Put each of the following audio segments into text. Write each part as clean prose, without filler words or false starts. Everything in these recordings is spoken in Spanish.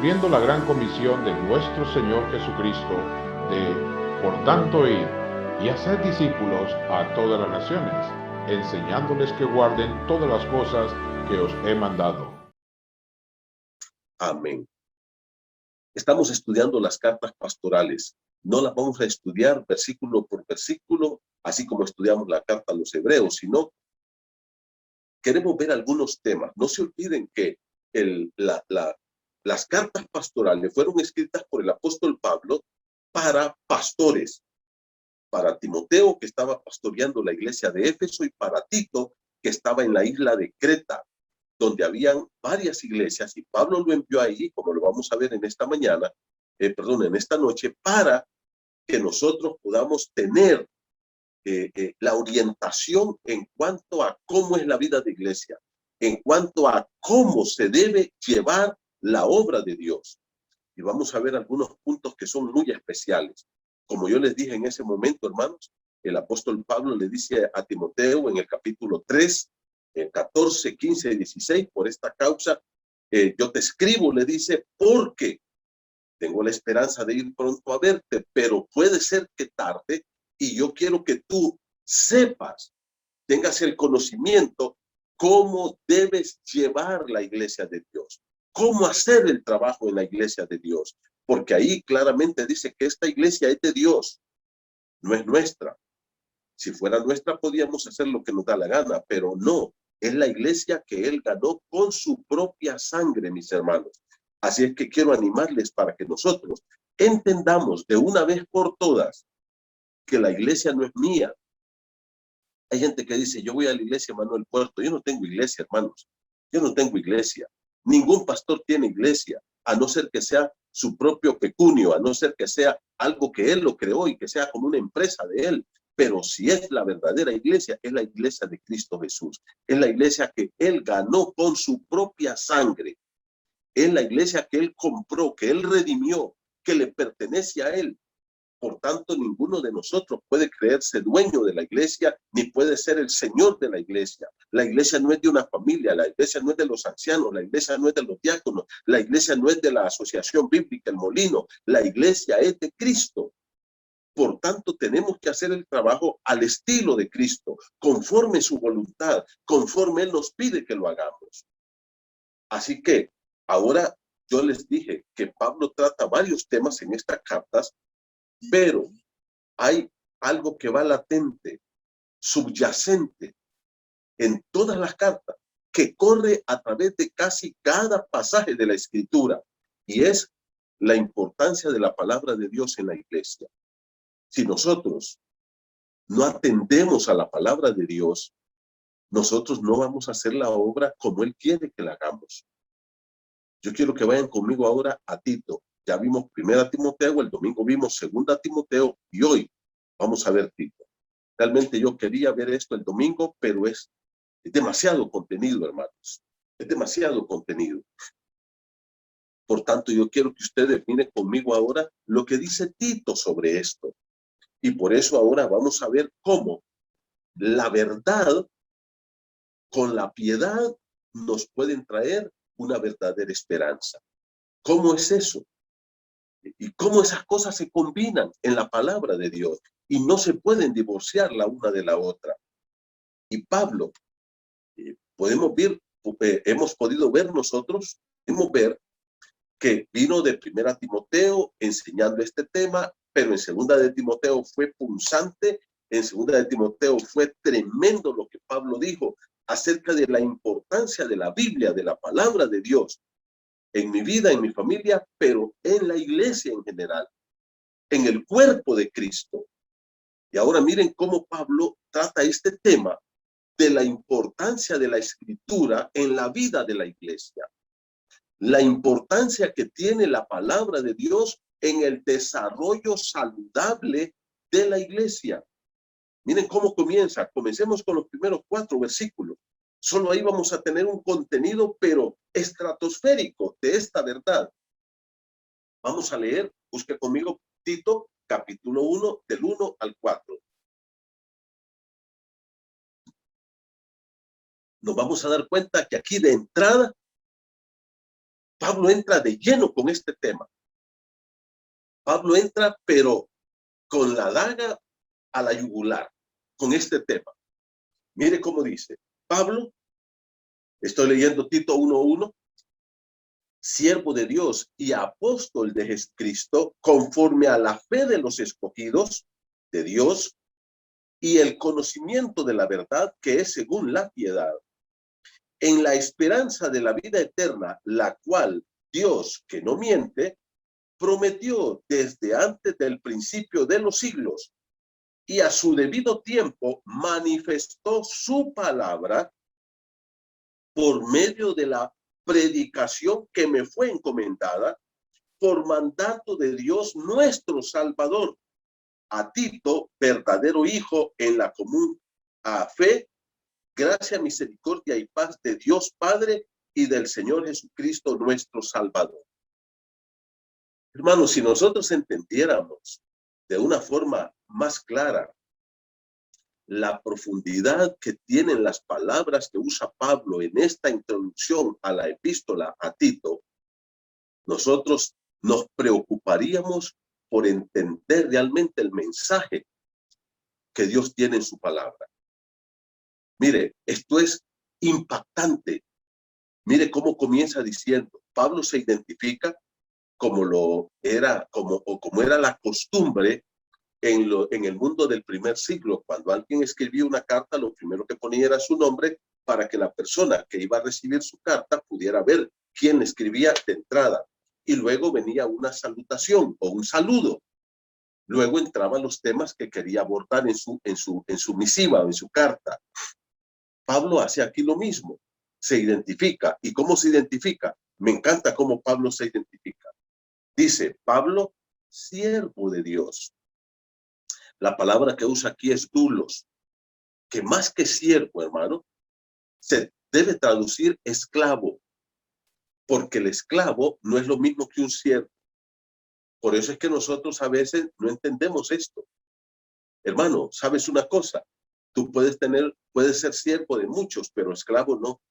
cumpliendo la gran comisión de nuestro Señor Jesucristo de, por tanto, ir y hacer discípulos a todas las naciones, enseñándoles que guarden todas las cosas que os he mandado. Amén. Estamos estudiando las cartas pastorales. No las vamos a estudiar versículo por versículo, así como estudiamos la carta a los hebreos, sino queremos ver algunos temas. No se olviden que las cartas pastorales fueron escritas por el apóstol Pablo para pastores, para Timoteo, que estaba pastoreando la iglesia de Éfeso, y para Tito, que estaba en la isla de Creta, donde habían varias iglesias, y Pablo lo envió ahí, como lo vamos a ver en esta mañana, en esta noche, para que nosotros podamos tener la orientación en cuanto a cómo es la vida de iglesia, en cuanto a cómo se debe llevar la obra de Dios. Y vamos a ver algunos puntos que son muy especiales. Como yo les dije en ese momento, hermanos, el apóstol Pablo le dice a Timoteo en el capítulo 3, 14, 15 y 16, por esta causa, yo te escribo, le dice, porque tengo la esperanza de ir pronto a verte, pero puede ser que tarde, y yo quiero que tú sepas, tengas el conocimiento cómo debes llevar la iglesia de Dios, cómo hacer el trabajo en la iglesia de Dios, porque ahí claramente dice que esta iglesia es de Dios, no es nuestra. Si fuera nuestra, podíamos hacer lo que nos da la gana, pero no, es la iglesia que Él ganó con su propia sangre, mis hermanos. Así es que quiero animarles para que nosotros entendamos de una vez por todas que la iglesia no es mía. Hay gente que dice, yo voy a la iglesia Manuel Puerto. Yo no tengo iglesia, hermanos. Yo no tengo iglesia. Ningún pastor tiene iglesia, a no ser que sea su propio pecunio, a no ser que sea algo que él lo creó y que sea como una empresa de él. Pero si es la verdadera iglesia, es la iglesia de Cristo Jesús. Es la iglesia que él ganó con su propia sangre. Es la iglesia que él compró, que él redimió, que le pertenece a él. Por tanto, ninguno de nosotros puede creerse dueño de la iglesia, ni puede ser el señor de la iglesia. La iglesia no es de una familia, la iglesia no es de los ancianos, la iglesia no es de los diáconos, la iglesia no es de la asociación bíblica El Molino, la iglesia es de Cristo. Por tanto, tenemos que hacer el trabajo al estilo de Cristo, conforme su voluntad, conforme Él nos pide que lo hagamos. Así que ahora yo les dije que Pablo trata varios temas en estas cartas, pero hay algo que va latente, subyacente en todas las cartas, que corre a través de casi cada pasaje de la Escritura, y es la importancia de la palabra de Dios en la iglesia. Si nosotros no atendemos a la palabra de Dios, nosotros no vamos a hacer la obra como Él quiere que la hagamos. Yo quiero que vayan conmigo ahora a Tito. Ya vimos 1 Timoteo, el domingo vimos 2 Timoteo, y hoy vamos a ver Tito. Realmente yo quería ver esto el domingo, pero es demasiado contenido, hermanos. Es demasiado contenido. Por tanto, yo quiero que ustedes miren conmigo ahora lo que dice Tito sobre esto. Y por eso ahora vamos a ver cómo la verdad con la piedad nos pueden traer una verdadera esperanza. ¿Cómo es eso? Y cómo esas cosas se combinan en la palabra de Dios y no se pueden divorciar la una de la otra. Y Pablo, hemos podido ver nosotros, podemos ver que vino de 1 Timoteo enseñando este tema, pero en 2 de Timoteo fue punzante, en 2 de Timoteo fue tremendo lo que Pablo dijo acerca de la importancia de la Biblia, de la palabra de Dios, en mi vida, en mi familia, pero en la iglesia en general, en el cuerpo de Cristo. Y ahora miren cómo Pablo trata este tema de la importancia de la escritura en la vida de la iglesia. La importancia que tiene la palabra de Dios en el desarrollo saludable de la iglesia. Miren cómo comienza. Comencemos con los primeros 4 versículos. Solo ahí vamos a tener un contenido, pero estratosférico, de esta verdad. Vamos a leer, busque conmigo Tito, capítulo 1, del 1 al 4. Nos vamos a dar cuenta que aquí de entrada Pablo entra de lleno con este tema. Pablo entra, pero con la daga a la yugular, con este tema. Mire cómo dice. Pablo, estoy leyendo Tito 1:1, siervo de Dios y apóstol de Jesucristo, conforme a la fe de los escogidos de Dios y el conocimiento de la verdad que es según la piedad, en la esperanza de la vida eterna, la cual Dios, que no miente, prometió desde antes del principio de los siglos y a su debido tiempo manifestó su palabra por medio de la predicación que me fue encomendada por mandato de Dios nuestro Salvador, a Tito, verdadero hijo en la común a fe, gracia, misericordia y paz de Dios Padre y del Señor Jesucristo nuestro Salvador. Hermanos, si nosotros entendiéramos de una forma más clara la profundidad que tienen las palabras que usa Pablo en esta introducción a la epístola a Tito, nosotros nos preocuparíamos por entender realmente el mensaje que Dios tiene en su palabra. Mire, esto es impactante. Mire cómo comienza diciendo, Pablo se identifica como era la costumbre en el mundo del primer siglo. Cuando alguien escribía una carta, lo primero que ponía era su nombre para que la persona que iba a recibir su carta pudiera ver quién escribía de entrada. Y luego venía una salutación o un saludo. Luego entraban los temas que quería abordar en su misiva o en su carta. Pablo hace aquí lo mismo. Se identifica. ¿Y cómo se identifica? Me encanta cómo Pablo se identifica. Dice, Pablo, siervo de Dios. La palabra que usa aquí es doulos, que más que siervo, hermano, se debe traducir esclavo, porque el esclavo no es lo mismo que un siervo. Por eso es que nosotros a veces no entendemos esto. Hermano, ¿sabes una cosa? Tú puedes ser siervo de muchos, pero esclavo no.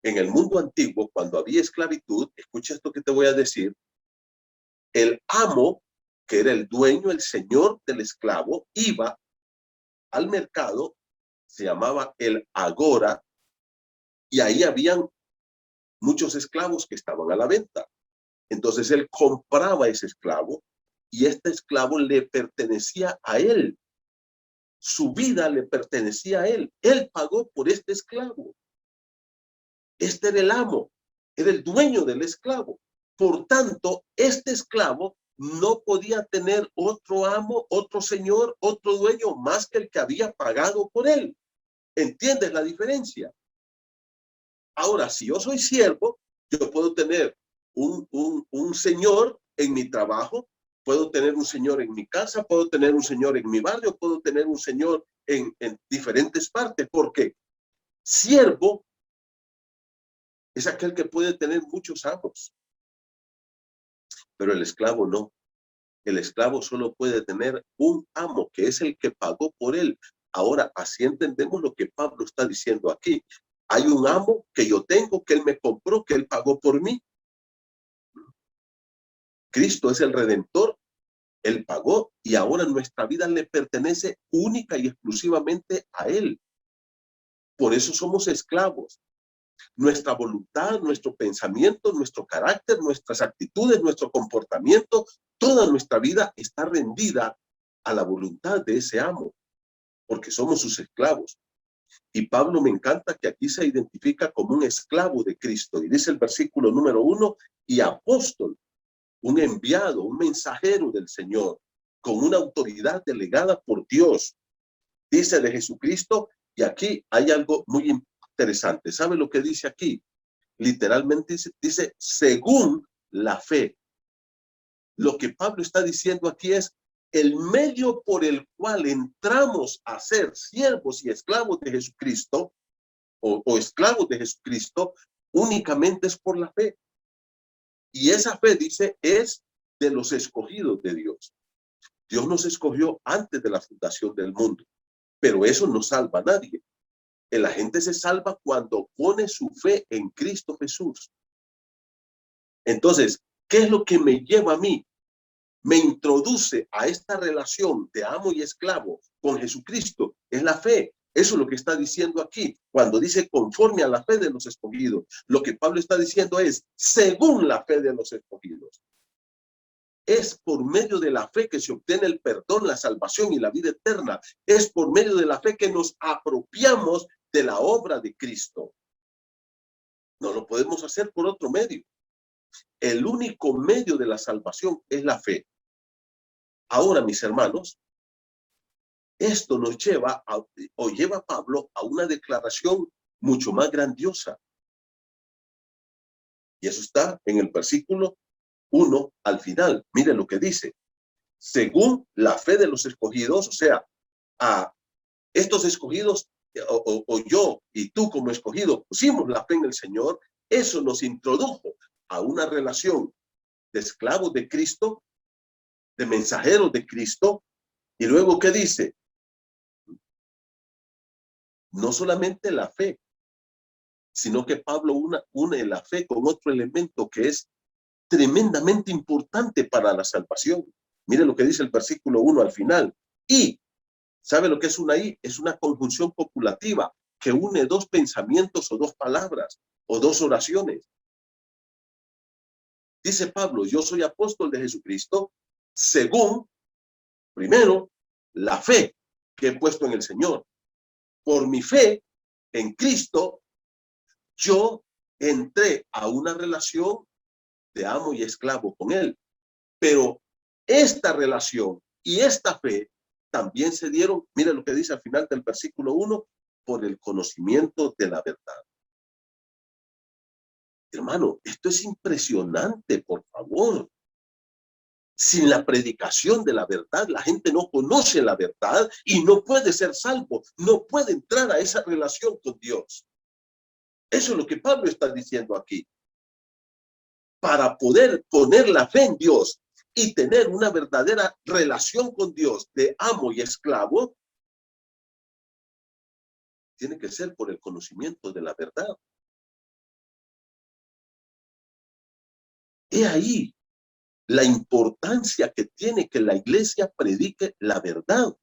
En el mundo antiguo, cuando había esclavitud, escucha esto que te voy a decir, el amo, que era el dueño, el señor del esclavo, iba al mercado, se llamaba el agora, y ahí habían muchos esclavos que estaban a la venta. Entonces él compraba ese esclavo y este esclavo le pertenecía a él. Su vida le pertenecía a él. Él pagó por este esclavo. Este era el amo, era el dueño del esclavo. Por tanto, este esclavo no podía tener otro amo, otro señor, otro dueño más que el que había pagado por él. ¿Entiendes la diferencia? Ahora, si yo soy siervo, yo puedo tener un señor en mi trabajo, puedo tener un señor en mi casa, puedo tener un señor en mi barrio, puedo tener un señor en diferentes partes, porque siervo es aquel que puede tener muchos amos, pero el esclavo no. El esclavo solo puede tener un amo, que es el que pagó por él. Ahora, así entendemos lo que Pablo está diciendo aquí. Hay un amo que yo tengo, que él me compró, que él pagó por mí. Cristo es el Redentor, él pagó y ahora nuestra vida le pertenece única y exclusivamente a él. Por eso somos esclavos. Nuestra voluntad, nuestro pensamiento, nuestro carácter, nuestras actitudes, nuestro comportamiento, toda nuestra vida está rendida a la voluntad de ese amo, porque somos sus esclavos. Y Pablo me encanta que aquí se identifica como un esclavo de Cristo. Y dice el versículo número 1, y apóstol, un enviado, un mensajero del Señor, con una autoridad delegada por Dios. Dice de Jesucristo, y aquí hay algo muy interesante. ¿Sabe lo que dice aquí? Literalmente dice según la fe. Lo que Pablo está diciendo aquí es el medio por el cual entramos a ser siervos y esclavos de Jesucristo o esclavos de Jesucristo únicamente es por la fe. Y esa fe, dice, es de los escogidos de Dios. Dios nos escogió antes de la fundación del mundo, pero eso no salva a nadie. La gente se salva cuando pone su fe en Cristo Jesús. Entonces, ¿qué es lo que me lleva a mí? Me introduce a esta relación de amo y esclavo con Jesucristo. Es la fe. Eso es lo que está diciendo aquí. Cuando dice conforme a la fe de los escogidos, lo que Pablo está diciendo es según la fe de los escogidos. Es por medio de la fe que se obtiene el perdón, la salvación y la vida eterna. Es por medio de la fe que nos apropiamos de la obra de Cristo. No lo podemos hacer por otro medio. El único medio de la salvación es la fe. Ahora, mis hermanos, esto nos lleva lleva a Pablo a una declaración mucho más grandiosa. Y eso está en el versículo 1 al final. Mire lo que dice. Según la fe de los escogidos, o sea, a estos escogidos, o yo y tú como escogido, pusimos la fe en el Señor, eso nos introdujo a una relación de esclavos de Cristo, de mensajeros de Cristo. Y luego, ¿qué dice? No solamente la fe, sino que Pablo une la fe con otro elemento que es tremendamente importante para la salvación. Mire lo que dice el versículo 1 al final. Y, ¿sabe lo que es una I? Es una conjunción copulativa que une dos pensamientos o dos palabras o dos oraciones. Dice Pablo, yo soy apóstol de Jesucristo según, primero, la fe que he puesto en el Señor. Por mi fe en Cristo, yo entré a una relación de amo y esclavo con Él. Pero esta relación y esta fe también se dieron, mira lo que dice al final del versículo 1, por el conocimiento de la verdad. Hermano, esto es impresionante, por favor. Sin la predicación de la verdad, la gente no conoce la verdad y no puede ser salvo, no puede entrar a esa relación con Dios. Eso es lo que Pablo está diciendo aquí. Para poder poner la fe en Dios y tener una verdadera relación con Dios de amo y esclavo, tiene que ser por el conocimiento de la verdad. He ahí la importancia que tiene que la iglesia predique la verdad,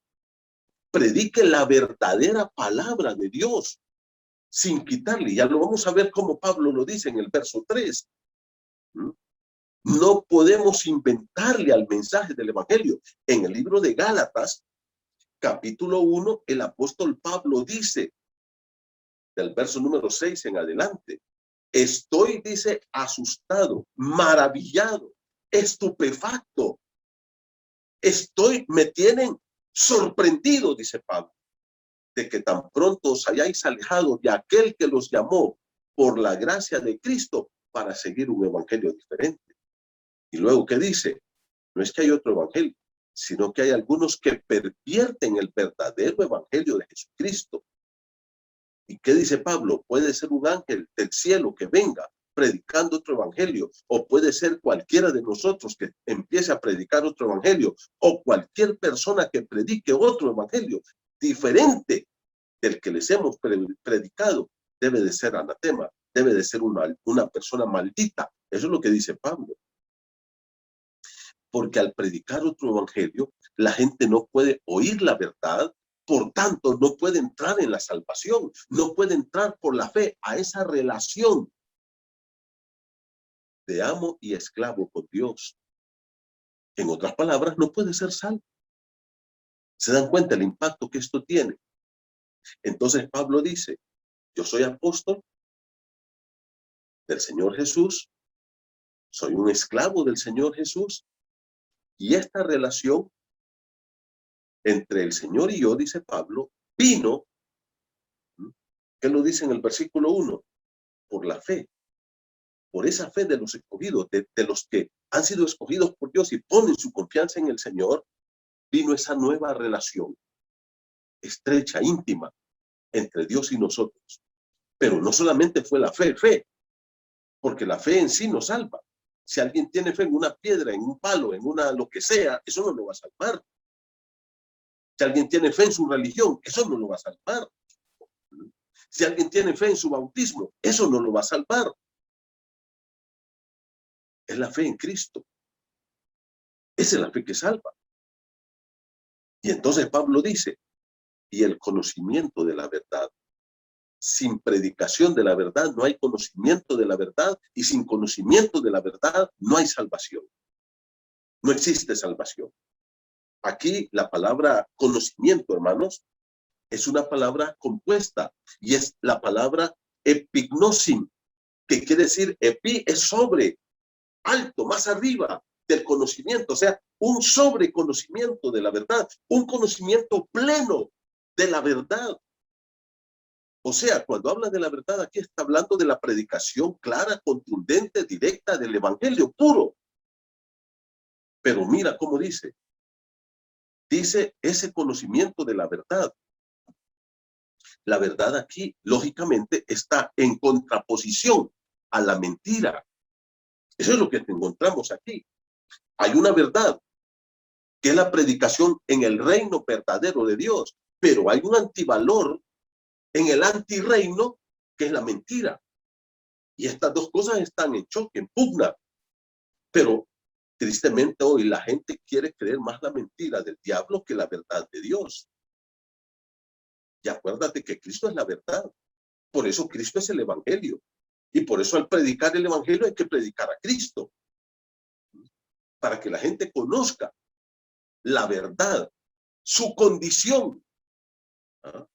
predique la verdadera palabra de Dios, sin quitarle. Ya lo vamos a ver como Pablo lo dice en el verso 3. No podemos inventarle al mensaje del evangelio. En el libro de Gálatas, capítulo 1, el apóstol Pablo dice, del verso número 6 en adelante, estoy, dice, asustado, maravillado, estupefacto. Me tienen sorprendido, dice Pablo, de que tan pronto os hayáis alejado de aquel que los llamó por la gracia de Cristo para seguir un evangelio diferente. Y luego, ¿qué dice? No es que hay otro evangelio, sino que hay algunos que pervierten el verdadero evangelio de Jesucristo. ¿Y qué dice Pablo? Puede ser un ángel del cielo que venga predicando otro evangelio, o puede ser cualquiera de nosotros que empiece a predicar otro evangelio, o cualquier persona que predique otro evangelio diferente del que les hemos predicado, debe de ser anatema, debe de ser una persona maldita. Eso es lo que dice Pablo. Porque al predicar otro evangelio, la gente no puede oír la verdad, por tanto, no puede entrar en la salvación, no puede entrar por la fe a esa relación de amo y esclavo con Dios. En otras palabras, no puede ser salvo. ¿Se dan cuenta el impacto que esto tiene? Entonces Pablo dice, yo soy apóstol del Señor Jesús, soy un esclavo del Señor Jesús, y esta relación entre el Señor y yo, dice Pablo, vino, ¿qué lo dice en el versículo 1? Por la fe, por esa fe de los escogidos, de los que han sido escogidos por Dios y ponen su confianza en el Señor, vino esa nueva relación estrecha, íntima, entre Dios y nosotros. Pero no solamente fue la fe, porque la fe en sí nos salva. Si alguien tiene fe en una piedra, en un palo, en lo que sea, eso no lo va a salvar. Si alguien tiene fe en su religión, eso no lo va a salvar. Si alguien tiene fe en su bautismo, eso no lo va a salvar. Es la fe en Cristo. Esa es la fe que salva. Y entonces Pablo dice, y el conocimiento de la verdad. Sin predicación de la verdad no hay conocimiento de la verdad, y sin conocimiento de la verdad no hay salvación. No existe salvación. Aquí la palabra conocimiento, hermanos, es una palabra compuesta y es la palabra epignosim, que quiere decir epi es sobre, alto, más arriba del conocimiento, o sea, un sobreconocimiento de la verdad, un conocimiento pleno de la verdad. O sea, cuando habla de la verdad, aquí está hablando de la predicación clara, contundente, directa del evangelio puro. Pero mira cómo dice ese conocimiento de la verdad. La verdad aquí, lógicamente, está en contraposición a la mentira. Eso es lo que encontramos aquí. Hay una verdad, que es la predicación en el reino verdadero de Dios, pero hay un antivalor en el antirreino, que es la mentira. Y estas dos cosas están en choque, en pugna. Pero tristemente hoy la gente quiere creer más la mentira del diablo que la verdad de Dios. Y acuérdate que Cristo es la verdad. Por eso Cristo es el evangelio. Y por eso al predicar el evangelio hay que predicar a Cristo. Para que la gente conozca la verdad, su condición. ¿Ah?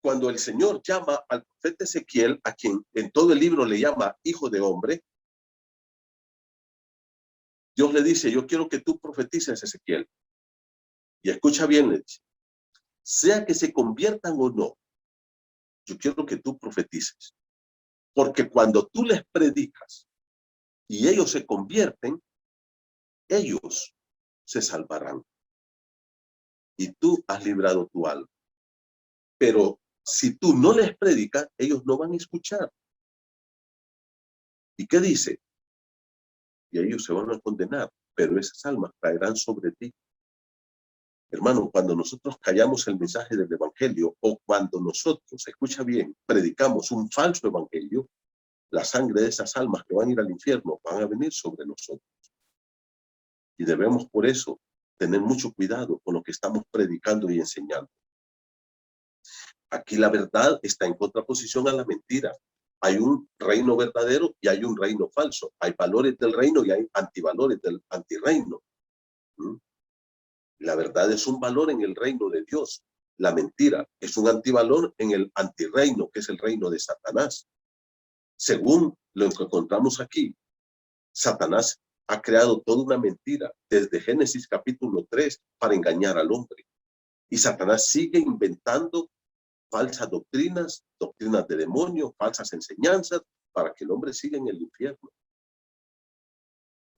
Cuando el Señor llama al profeta Ezequiel, a quien en todo el libro le llama hijo de hombre, Dios le dice, yo quiero que tú profetices, Ezequiel. Y escucha bien, le dice, sea que se conviertan o no, yo quiero que tú profetices. Porque cuando tú les predicas y ellos se convierten, ellos se salvarán. Y tú has librado tu alma. Pero si tú no les predicas, ellos no van a escuchar. ¿Y qué dice? Y ellos se van a condenar, pero esas almas caerán sobre ti. Hermano, cuando nosotros callamos el mensaje del evangelio, o cuando nosotros, escucha bien, predicamos un falso evangelio, la sangre de esas almas que van a ir al infierno van a venir sobre nosotros. Y debemos por eso tener mucho cuidado con lo que estamos predicando y enseñando. Aquí la verdad está en contraposición a la mentira. Hay un reino verdadero y hay un reino falso. Hay valores del reino y hay antivalores del antirreino. La verdad es un valor en el reino de Dios. La mentira es un antivalor en el antirreino, que es el reino de Satanás. Según lo que encontramos aquí, Satanás ha creado toda una mentira desde Génesis capítulo 3 para engañar al hombre. Y Satanás sigue inventando falsas doctrinas, doctrinas de demonio, falsas enseñanzas, para que el hombre siga en el infierno.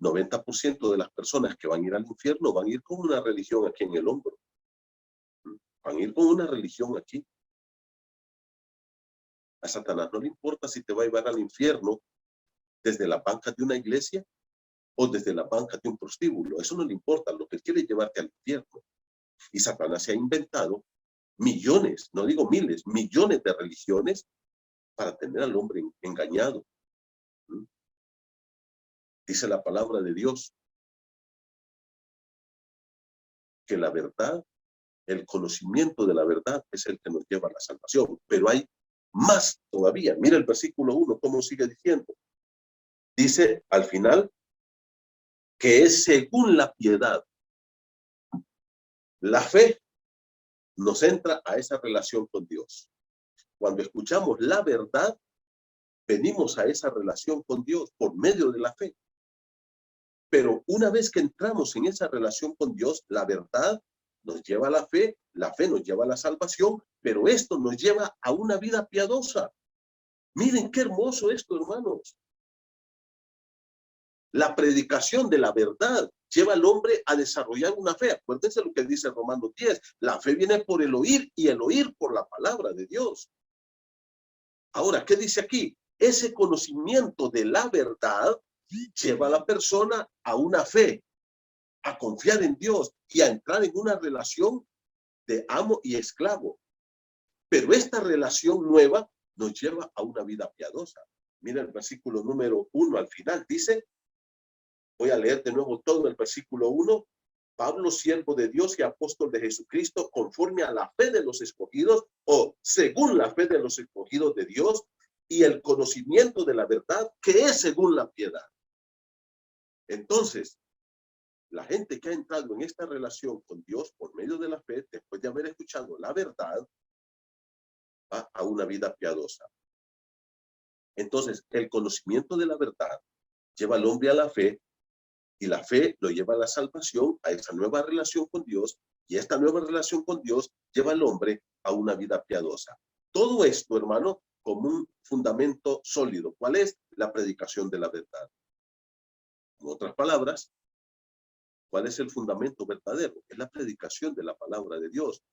90% de las personas que van a ir al infierno van a ir con una religión aquí en el hombro. Van a ir con una religión aquí. A Satanás no le importa si te va a llevar al infierno desde la banca de una iglesia o desde la banca de un prostíbulo. Eso no le importa. Lo que quiere es llevarte al infierno. Y Satanás se ha inventado millones, no digo miles, millones de religiones para tener al hombre engañado. Dice la palabra de Dios que la verdad, el conocimiento de la verdad es el que nos lleva a la salvación. Pero hay más todavía. Mira el versículo 1, cómo sigue diciendo. Dice al final que es según la piedad. La fe nos entra a esa relación con Dios. Cuando escuchamos la verdad, venimos a esa relación con Dios por medio de la fe. Pero una vez que entramos en esa relación con Dios, la verdad nos lleva a la fe nos lleva a la salvación, pero esto nos lleva a una vida piadosa. Miren qué hermoso esto, hermanos. La predicación de la verdad lleva al hombre a desarrollar una fe. Acuérdense lo que dice Romanos 10. La fe viene por el oír y el oír por la palabra de Dios. Ahora, ¿qué dice aquí? Ese conocimiento de la verdad lleva a la persona a una fe, a confiar en Dios y a entrar en una relación de amo y esclavo. Pero esta relación nueva nos lleva a una vida piadosa. Mira el versículo número 1 al final. Dice, Voy a leer de nuevo todo el versículo 1. Pablo, siervo de Dios y apóstol de Jesucristo, conforme a la fe de los escogidos o según la fe de los escogidos de Dios y el conocimiento de la verdad que es según la piedad. Entonces, la gente que ha entrado en esta relación con Dios por medio de la fe, después de haber escuchado la verdad, va a una vida piadosa. Entonces, el conocimiento de la verdad lleva al hombre a la fe, y la fe lo lleva a la salvación, a esa nueva relación con Dios, y esta nueva relación con Dios lleva al hombre a una vida piadosa. Todo esto, hermano, como un fundamento sólido. ¿Cuál es? La predicación de la verdad. En otras palabras, ¿cuál es el fundamento verdadero? Es la predicación de la palabra de Dios.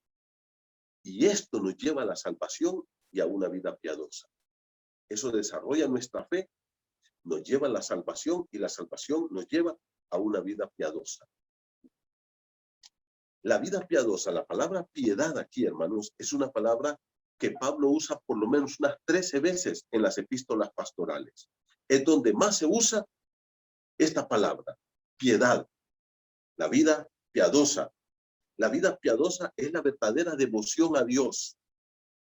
Y esto nos lleva a la salvación y a una vida piadosa. Eso desarrolla nuestra fe, nos lleva a la salvación, y la salvación nos lleva a una vida piadosa. La vida piadosa, la palabra piedad aquí, hermanos, es una palabra que Pablo usa por lo menos unas 13 veces en las epístolas pastorales. Es donde más se usa esta palabra, piedad, la vida piadosa. La vida piadosa es la verdadera devoción a Dios.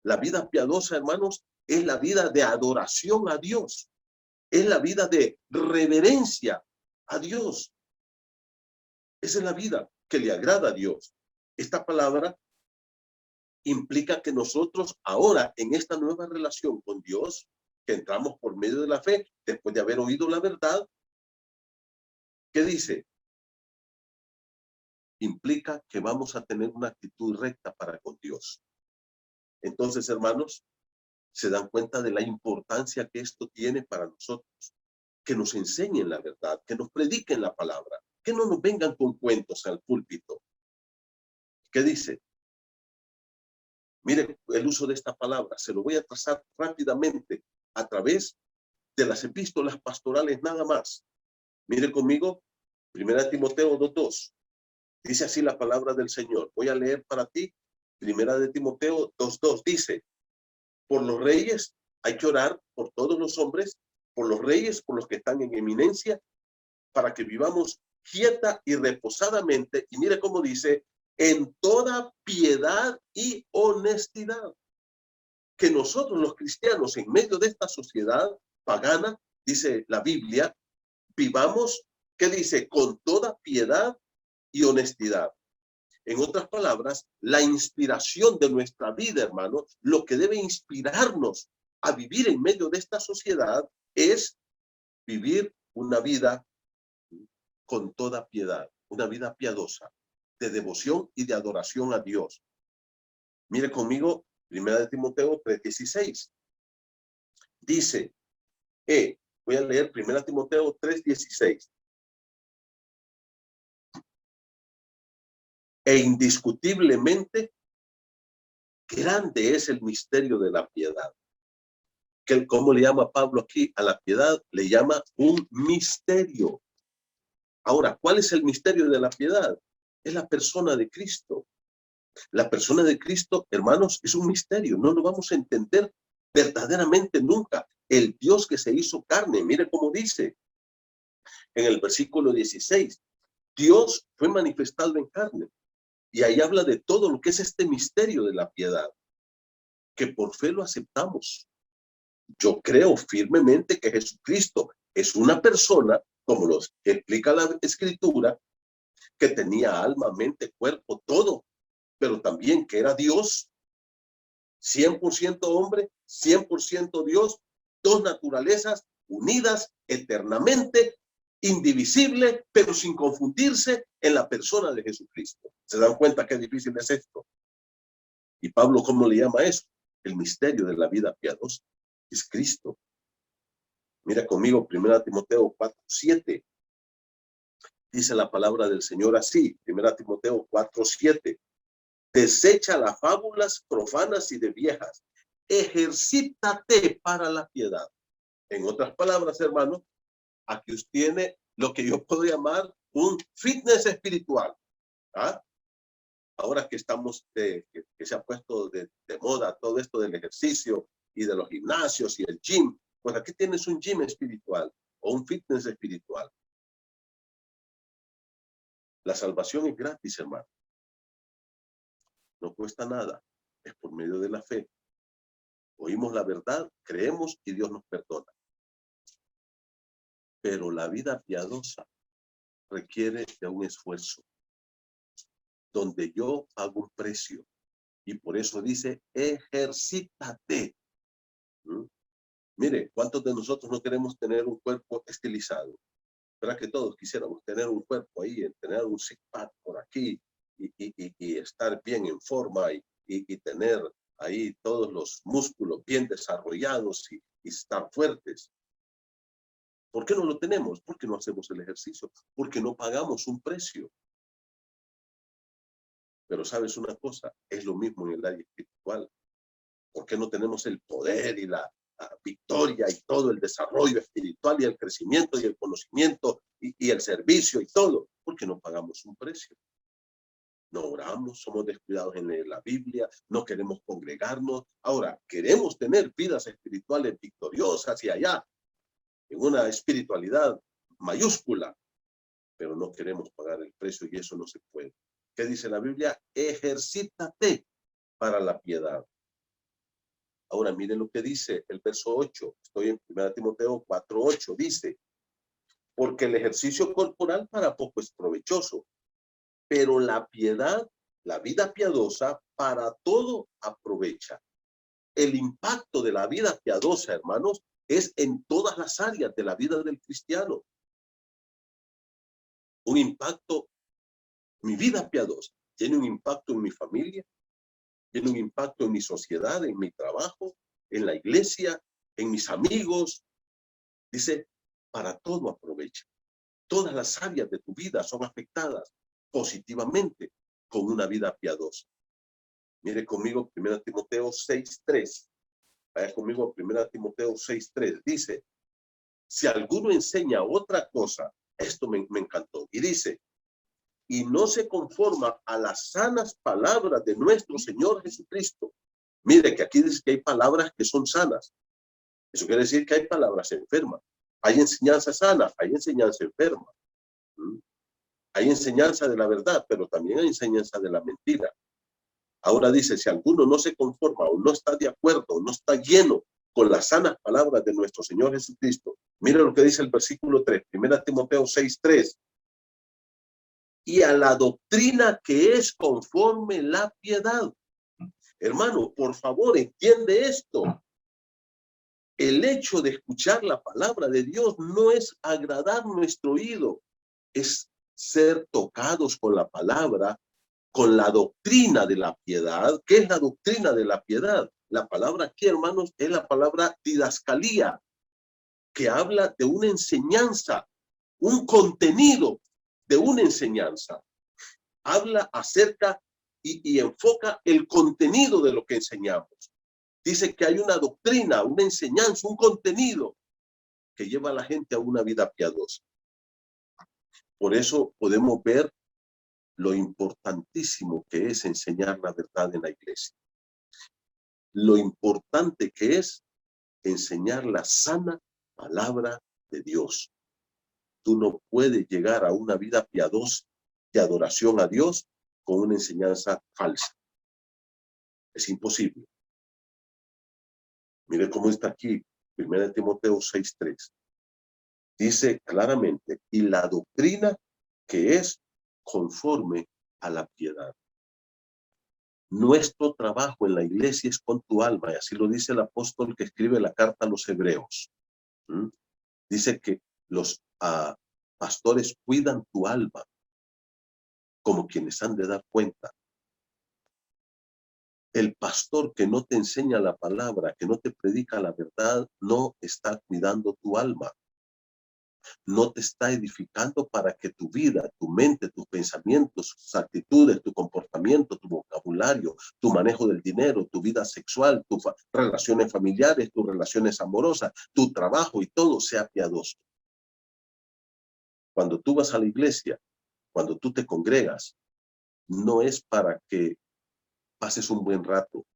La vida piadosa, hermanos, es la vida de adoración a Dios. Es la vida de reverencia a Dios. Esa es la vida que le agrada a Dios. Esta palabra implica que nosotros ahora, en esta nueva relación con Dios, que entramos por medio de la fe, después de haber oído la verdad, ¿qué dice? Implica que vamos a tener una actitud recta para con Dios. Entonces, hermanos, se dan cuenta de la importancia que esto tiene para nosotros. Que nos enseñen la verdad, que nos prediquen la palabra, que no nos vengan con cuentos al púlpito. ¿Qué dice? Miren el uso de esta palabra, se lo voy a trazar rápidamente a través de las epístolas pastorales nada más. Mire conmigo, 1 Timoteo 2:2. Dice así la palabra del Señor. Voy a leer para ti, 1 Timoteo 2:2. Dice, por los reyes hay que orar, por todos los hombres, por los reyes, por los que están en eminencia, para que vivamos quieta y reposadamente. Y mire cómo dice, en toda piedad y honestidad. Que nosotros los cristianos, en medio de esta sociedad pagana, dice la Biblia, vivamos, ¿qué dice? Con toda piedad y honestidad. En otras palabras, la inspiración de nuestra vida, hermano, lo que debe inspirarnos a vivir en medio de esta sociedad es vivir una vida con toda piedad, una vida piadosa, de devoción y de adoración a Dios. Mire conmigo, 1 Timoteo 3:16. Dice, voy a leer 1 Timoteo 3:16. E indiscutiblemente grande es el misterio de la piedad. ¿Cómo le llama Pablo aquí a la piedad? Le llama un misterio. Ahora, ¿cuál es el misterio de la piedad? Es la persona de Cristo. La persona de Cristo, hermanos, es un misterio. No lo vamos a entender verdaderamente nunca. El Dios que se hizo carne, mire cómo dice en el versículo 16. Dios fue manifestado en carne. Y ahí habla de todo lo que es este misterio de la piedad, que por fe lo aceptamos. Yo creo firmemente que Jesucristo es una persona, como lo explica la Escritura, que tenía alma, mente, cuerpo, todo, pero también que era Dios, 100% hombre, 100% Dios, dos naturalezas unidas eternamente, indivisible, pero sin confundirse en la persona de Jesucristo. ¿Se dan cuenta qué difícil es esto? Y Pablo, ¿cómo le llama eso? El misterio de la vida piadosa es Cristo. Mira conmigo, 1 Timoteo 4:7. Dice la palabra del Señor así, 1 Timoteo 4:7. Desecha las fábulas profanas y de viejas. Ejercítate para la piedad. En otras palabras, hermano, aquí usted tiene lo que yo puedo llamar un fitness espiritual. ¿Ah? Ahora que estamos, que se ha puesto de moda todo esto del ejercicio y de los gimnasios y el gym, pues aquí tienes un gym espiritual o un fitness espiritual. La salvación es gratis, hermano. No cuesta nada. Es por medio de la fe. Oímos la verdad, creemos y Dios nos perdona. Pero la vida piadosa requiere de un esfuerzo, donde yo pago un precio. Y por eso dice, ejercítate. ¿Mm? Mire, ¿cuántos de nosotros no queremos tener un cuerpo estilizado? ¿Verdad que todos quisiéramos tener un cuerpo ahí, tener un six-pack por aquí y estar bien en forma y tener ahí todos los músculos bien desarrollados y estar fuertes? ¿Por qué no lo tenemos? Porque no hacemos el ejercicio, porque no pagamos un precio. Pero ¿sabes una cosa? Es lo mismo en el área espiritual. ¿Por qué no tenemos el poder y la victoria y todo el desarrollo espiritual y el crecimiento y el conocimiento y el servicio y todo? Porque no pagamos un precio. No oramos, somos descuidados en leer la Biblia, no queremos congregarnos. Ahora, queremos tener vidas espirituales victoriosas y allá, en una espiritualidad mayúscula, pero no queremos pagar el precio y eso no se puede. ¿Qué dice la Biblia? Ejercítate para la piedad. Ahora miren lo que dice el verso 8. Estoy en 1 Timoteo 4:8. Dice, porque el ejercicio corporal para poco es provechoso, pero la piedad, la vida piadosa, para todo aprovecha. El impacto de la vida piadosa, hermanos, es en todas las áreas de la vida del cristiano. Un impacto, mi vida piadosa, tiene un impacto en mi familia, tiene un impacto en mi sociedad, en mi trabajo, en la iglesia, en mis amigos. Dice, para todo aprovecha. Todas las áreas de tu vida son afectadas positivamente con una vida piadosa. Mire conmigo 1 Timoteo 6:3. Vaya conmigo a 1 Timoteo 6:3. Dice, si alguno enseña otra cosa, esto me encantó. Y dice, y no se conforma a las sanas palabras de nuestro Señor Jesucristo. Mire que aquí dice que hay palabras que son sanas. Eso quiere decir que hay palabras enfermas. Hay enseñanza sana, hay enseñanza enferma. Hay enseñanza de la verdad, pero también hay enseñanza de la mentira. Ahora dice, si alguno no se conforma o no está de acuerdo, o no está lleno con las sanas palabras de nuestro Señor Jesucristo, mira lo que dice el versículo 3, 1 Timoteo 6:3. Y a la doctrina que es conforme la piedad. Hermano, por favor, entiende esto. El hecho de escuchar la palabra de Dios no es agradar nuestro oído, es ser tocados con la palabra, con la doctrina de la piedad. ¿Qué es la doctrina de la piedad? La palabra aquí, hermanos, es la palabra didascalía, que habla de una enseñanza, un contenido de una enseñanza. Habla acerca y enfoca el contenido de lo que enseñamos. Dice que hay una doctrina, una enseñanza, un contenido que lleva a la gente a una vida piadosa. Por eso podemos ver lo importantísimo que es enseñar la verdad en la iglesia. Lo importante que es enseñar la sana palabra de Dios. Tú no puedes llegar a una vida piadosa de adoración a Dios con una enseñanza falsa. Es imposible. Mire cómo está aquí, 1 Timoteo 6:3. Dice claramente, y la doctrina que es conforme a la piedad. Nuestro trabajo en la iglesia es con tu alma, y así lo dice el apóstol que escribe la carta a los hebreos. Dice que los pastores cuidan tu alma, como quienes han de dar cuenta. El pastor que no te enseña la palabra, que no te predica la verdad, no está cuidando tu alma. No te está edificando para que tu vida, tu mente, tus pensamientos, tus actitudes, tu comportamiento, tu vocabulario, tu manejo del dinero, tu vida sexual, tus relaciones familiares, tus relaciones amorosas, tu trabajo y todo sea piadoso. Cuando tú vas a la iglesia, cuando tú te congregas, no es para que pases un buen rato.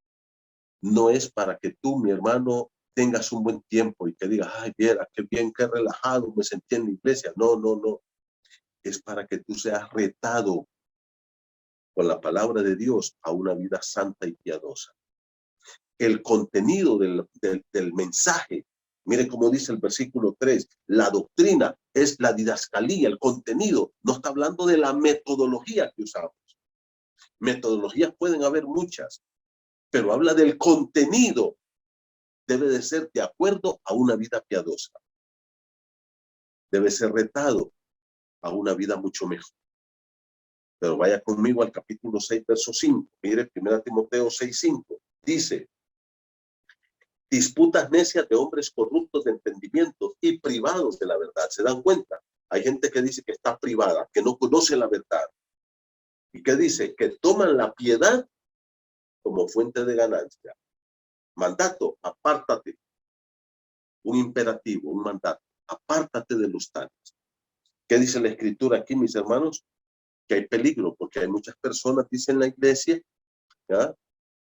No es para que tú, mi hermano, tengas un buen tiempo y que digas, ay, viera, qué bien, qué relajado me sentí en la iglesia. No, no, no. es para que tú seas retado con la palabra de Dios a una vida santa y piadosa. El contenido del mensaje, mire cómo dice el versículo 3, la doctrina es la didascalía, el contenido, no está hablando de la metodología que usamos. Metodologías pueden haber muchas, pero habla del contenido. Debe de ser de acuerdo a una vida piadosa. Debe ser retado a una vida mucho mejor. Pero vaya conmigo al capítulo 6, verso 5. Mire, 1 Timoteo 6, 5. Dice, disputas necias de hombres corruptos de entendimiento y privados de la verdad. ¿Se dan cuenta? Hay gente que dice que está privada, que no conoce la verdad. ¿Y qué dice? Que toman la piedad como fuente de ganancia. Mandato, apártate. Un imperativo, un mandato. Apártate de los tales. ¿Qué dice la Escritura aquí, mis hermanos? Que hay peligro, porque hay muchas personas, dice en la iglesia, ¿ya?,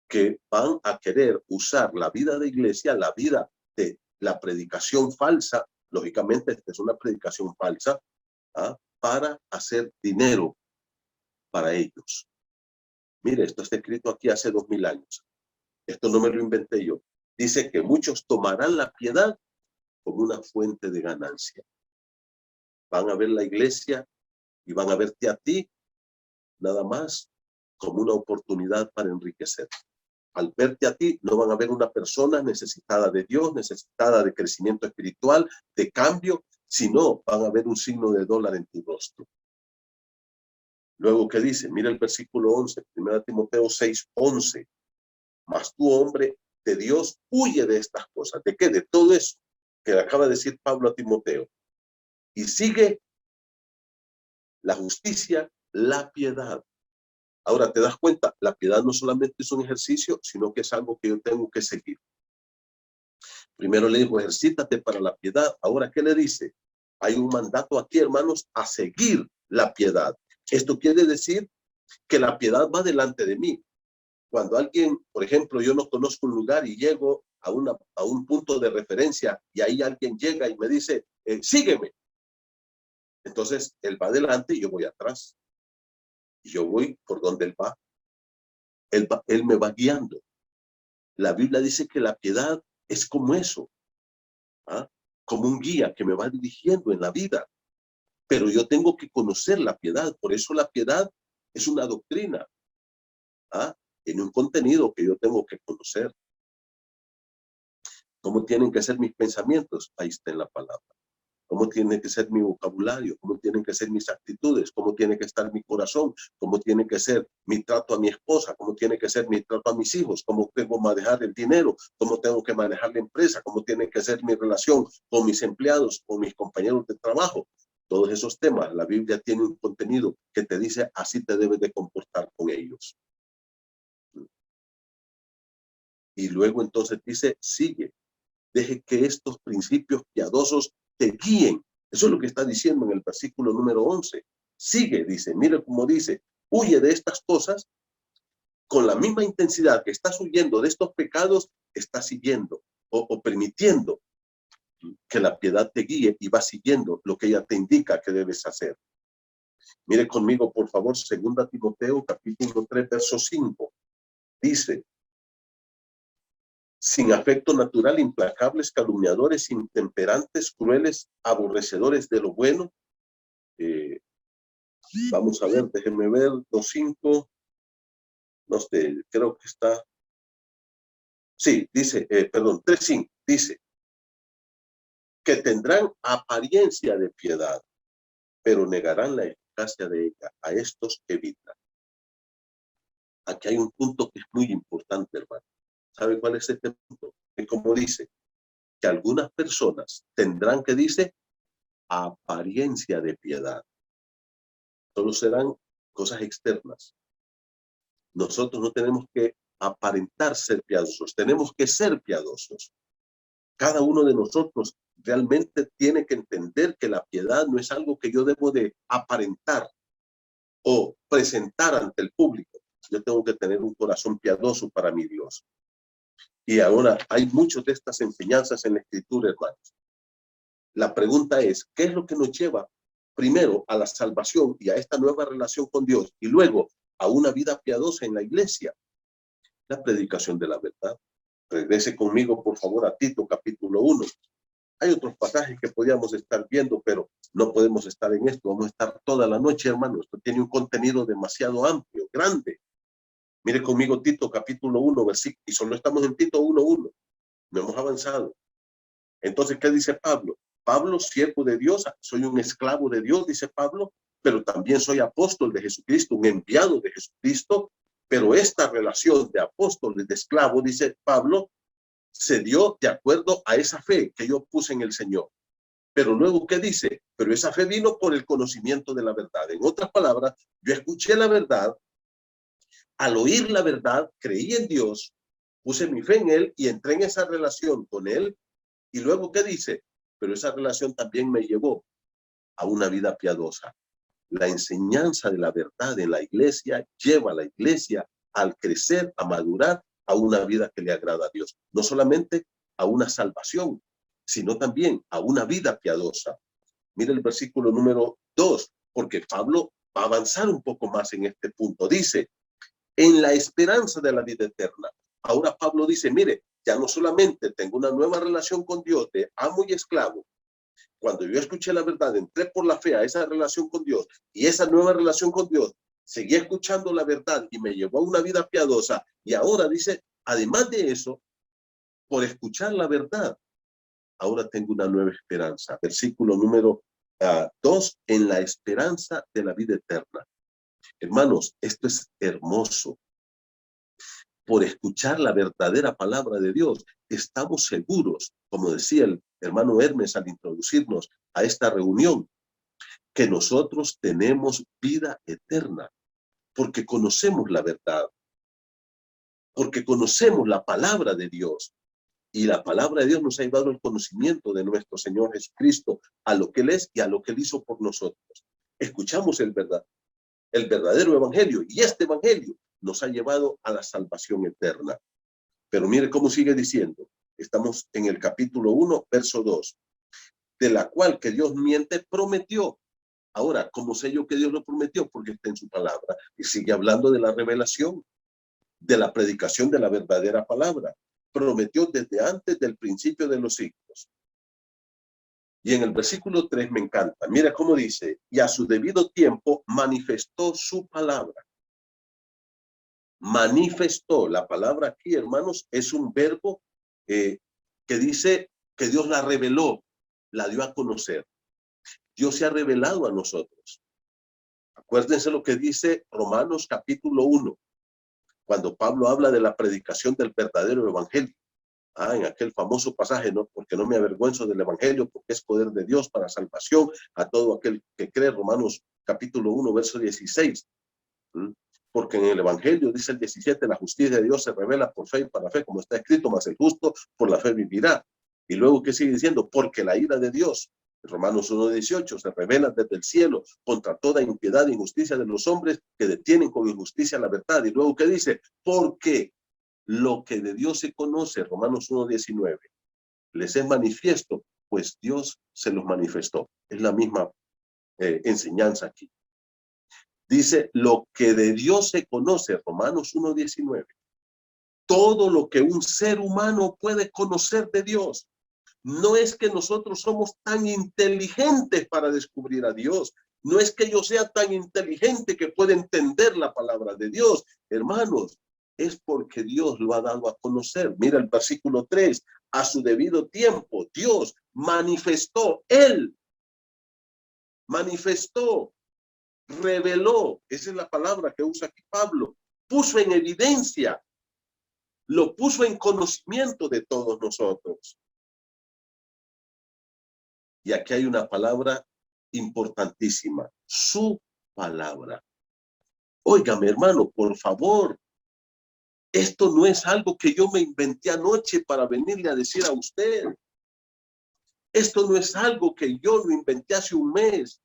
que van a querer usar la vida de iglesia, la vida de la predicación falsa, lógicamente esta es una predicación falsa, ¿ah?, para hacer dinero para ellos. Mire, esto está escrito aquí hace 2000 años. Esto no me lo inventé yo. Dice que muchos tomarán la piedad como una fuente de ganancia. Van a ver la iglesia y van a verte a ti nada más como una oportunidad para enriquecer. Al verte a ti, no van a ver una persona necesitada de Dios, necesitada de crecimiento espiritual, de cambio, sino van a ver un signo de dólar en tu rostro. Luego, ¿qué dice? Mira el versículo 11, 1 Timoteo 6, 11. Mas tú, hombre de Dios, huye de estas cosas. ¿De qué? De todo eso que acaba de decir Pablo a Timoteo. Y sigue la justicia, la piedad. Ahora, ¿te das cuenta? La piedad no solamente es un ejercicio, sino que es algo que yo tengo que seguir. Primero le dijo, ejercítate para la piedad. Ahora, ¿qué le dice? Hay un mandato aquí, hermanos, a seguir la piedad. Esto quiere decir que la piedad va delante de mí. Cuando alguien, por ejemplo, yo no conozco un lugar y llego a un punto de referencia y ahí alguien llega y me dice, sígueme. Entonces, él va adelante y yo voy atrás. Y yo voy por donde él va. Él me va guiando. La Biblia dice que la piedad es como eso, ¿ah?, como un guía que me va dirigiendo en la vida. Pero yo tengo que conocer la piedad. Por eso la piedad es una doctrina, ¿ah?, en un contenido que yo tengo que conocer. ¿Cómo tienen que ser mis pensamientos? Ahí está en la palabra. ¿Cómo tiene que ser mi vocabulario? ¿Cómo tienen que ser mis actitudes? ¿Cómo tiene que estar mi corazón? ¿Cómo tiene que ser mi trato a mi esposa? ¿Cómo tiene que ser mi trato a mis hijos? ¿Cómo tengo que manejar el dinero? ¿Cómo tengo que manejar la empresa? ¿Cómo tiene que ser mi relación con mis empleados, con mis compañeros de trabajo? Todos esos temas, la Biblia tiene un contenido que te dice así te debes de comportar con ellos. Y luego entonces dice, sigue. Deje que estos principios piadosos te guíen. Eso es lo que está diciendo en el versículo número 11. Sigue, dice, mire cómo dice, huye de estas cosas con la misma intensidad que estás huyendo de estos pecados, estás siguiendo o permitiendo que la piedad te guíe y va siguiendo lo que ella te indica que debes hacer. Mire conmigo, por favor, 2 Timoteo, capítulo 3, verso 5. Dice, sin afecto natural, implacables, calumniadores, intemperantes, crueles, aborrecedores de lo bueno. Vamos a ver, déjenme ver, 2.5, no sé, creo que está. Sí, dice, perdón, 3.5, dice, que tendrán apariencia de piedad, pero negarán la eficacia de ella. A estos evitan. Aquí hay un punto que es muy importante, hermano. ¿Sabe cuál es este punto? Que como dice, que algunas personas tendrán, que dice, apariencia de piedad. Solo serán cosas externas. Nosotros no tenemos que aparentar ser piadosos, tenemos que ser piadosos. Cada uno de nosotros realmente tiene que entender que la piedad no es algo que yo debo de aparentar o presentar ante el público. Yo tengo que tener un corazón piadoso para mi Dios. Y ahora hay muchas de estas enseñanzas en la Escritura, hermanos. La pregunta es, ¿qué es lo que nos lleva primero a la salvación y a esta nueva relación con Dios, y luego a una vida piadosa en la iglesia, la predicación de la verdad. Regrese conmigo, por favor, a Tito, capítulo 1. Hay otros pasajes que podríamos estar viendo, pero no podemos estar en esto. Vamos a estar toda la noche, hermanos. Esto tiene un contenido demasiado amplio, grande. Mire conmigo Tito, capítulo 1, versículo, y solo estamos en Tito 1:1. No hemos avanzado. Entonces, ¿qué dice Pablo? Pablo, siervo de Dios, soy un esclavo de Dios, dice Pablo, pero también soy apóstol de Jesucristo, un enviado de Jesucristo. Pero esta relación de apóstol, de esclavo, dice Pablo, se dio de acuerdo a esa fe que yo puse en el Señor. Pero luego, ¿qué dice? Pero esa fe vino por el conocimiento de la verdad. En otras palabras, yo escuché la verdad, al oír la verdad, creí en Dios, puse mi fe en Él y entré en esa relación con Él. Y luego, ¿qué dice? Pero esa relación también me llevó a una vida piadosa. La enseñanza de la verdad en la iglesia lleva a la iglesia al crecer, a madurar, a una vida que le agrada a Dios. No solamente a una salvación, sino también a una vida piadosa. Mira el versículo número 2, porque Pablo va a avanzar un poco más en este punto. Dice, en la esperanza de la vida eterna. Ahora Pablo dice, mire, ya no solamente tengo una nueva relación con Dios de amo y esclavo. Cuando yo escuché la verdad, entré por la fe a esa relación con Dios, y esa nueva relación con Dios, seguí escuchando la verdad y me llevó a una vida piadosa. Y ahora dice, además de eso, por escuchar la verdad, ahora tengo una nueva esperanza. Versículo número 2, en la esperanza de la vida eterna. Hermanos, esto es hermoso. Por escuchar la verdadera palabra de Dios, estamos seguros, como decía el hermano Hermes al introducirnos a esta reunión, que nosotros tenemos vida eterna, porque conocemos la verdad, porque conocemos la palabra de Dios. Y la palabra de Dios nos ha llevado el conocimiento de nuestro Señor Jesucristo, a lo que Él es y a lo que Él hizo por nosotros. Escuchamos el verdadero evangelio, y este evangelio nos ha llevado a la salvación eterna. Pero mire cómo sigue diciendo. Estamos en el capítulo 1, verso 2. De la cual que Dios miente, prometió. Ahora, ¿cómo sé yo que Dios lo prometió? Porque está en su palabra. Y sigue hablando de la revelación, de la predicación de la verdadera palabra. Prometió desde antes del principio de los siglos. Y en el versículo 3 me encanta. Mira cómo dice, y a su debido tiempo manifestó su palabra. Manifestó. La palabra aquí, hermanos, es un verbo que dice que Dios la reveló, la dio a conocer. Dios se ha revelado a nosotros. Acuérdense lo que dice Romanos capítulo 1, cuando Pablo habla de la predicación del verdadero evangelio. En aquel famoso pasaje, ¿no? Porque no me avergüenzo del evangelio, porque es poder de Dios para salvación a todo aquel que cree. Romanos capítulo 1, verso 16. Porque en el evangelio, dice el 17, la justicia de Dios se revela por fe y para fe, como está escrito, mas el justo por la fe vivirá. Y luego, ¿qué sigue diciendo? Porque la ira de Dios, Romanos 1:18, se revela desde el cielo contra toda impiedad e injusticia de los hombres que detienen con injusticia la verdad. Y luego, ¿qué dice? Porque lo que de Dios se conoce, Romanos 1:19, les es manifiesto, pues Dios se los manifestó. Es la misma enseñanza aquí. Dice, lo que de Dios se conoce, Romanos 1:19. Todo lo que un ser humano puede conocer de Dios. No es que nosotros somos tan inteligentes para descubrir a Dios. No es que yo sea tan inteligente que pueda entender la palabra de Dios. Hermanos, es porque Dios lo ha dado a conocer. Mira el versículo 3. A su debido tiempo, Dios manifestó, Él manifestó, reveló, esa es la palabra que usa aquí Pablo, puso en evidencia, lo puso en conocimiento de todos nosotros. Y aquí hay una palabra importantísima, su palabra. Óigame, hermano, por favor, esto no es algo que yo me inventé anoche para venirle a decir a usted. Esto no es algo que yo lo inventé hace un mes.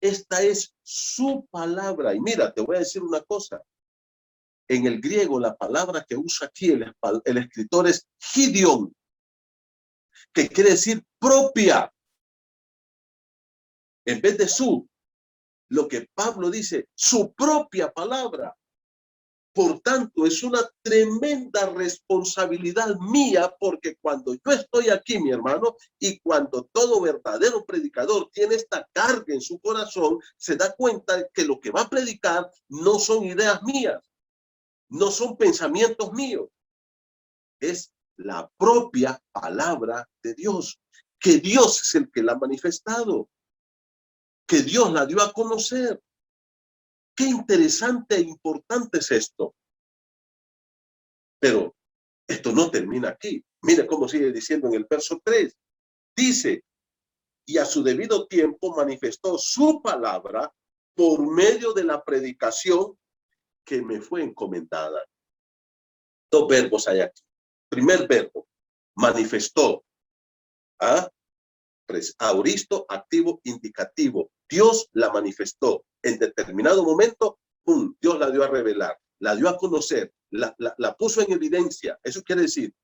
Esta es su palabra. Y mira, te voy a decir una cosa. En el griego, la palabra que usa aquí el escritor es Gideon, que quiere decir propia. En vez de su, lo que Pablo dice, su propia palabra. Por tanto, es una tremenda responsabilidad mía, porque cuando yo estoy aquí, mi hermano, y cuando todo verdadero predicador tiene esta carga en su corazón, se da cuenta que lo que va a predicar no son ideas mías, no son pensamientos míos, es la propia palabra de Dios, que Dios es el que la ha manifestado, que Dios la dio a conocer. Qué interesante e importante es esto. Pero esto no termina aquí. Mire cómo sigue diciendo en el verso 3. Dice, y a su debido tiempo manifestó su palabra por medio de la predicación que me fue encomendada. Dos verbos hay aquí. Primer verbo, manifestó. Aoristo, activo, indicativo. Dios la manifestó. En determinado momento, ¡pum!, Dios la dio a revelar, la dio a conocer, la puso en evidencia. Eso quiere decir.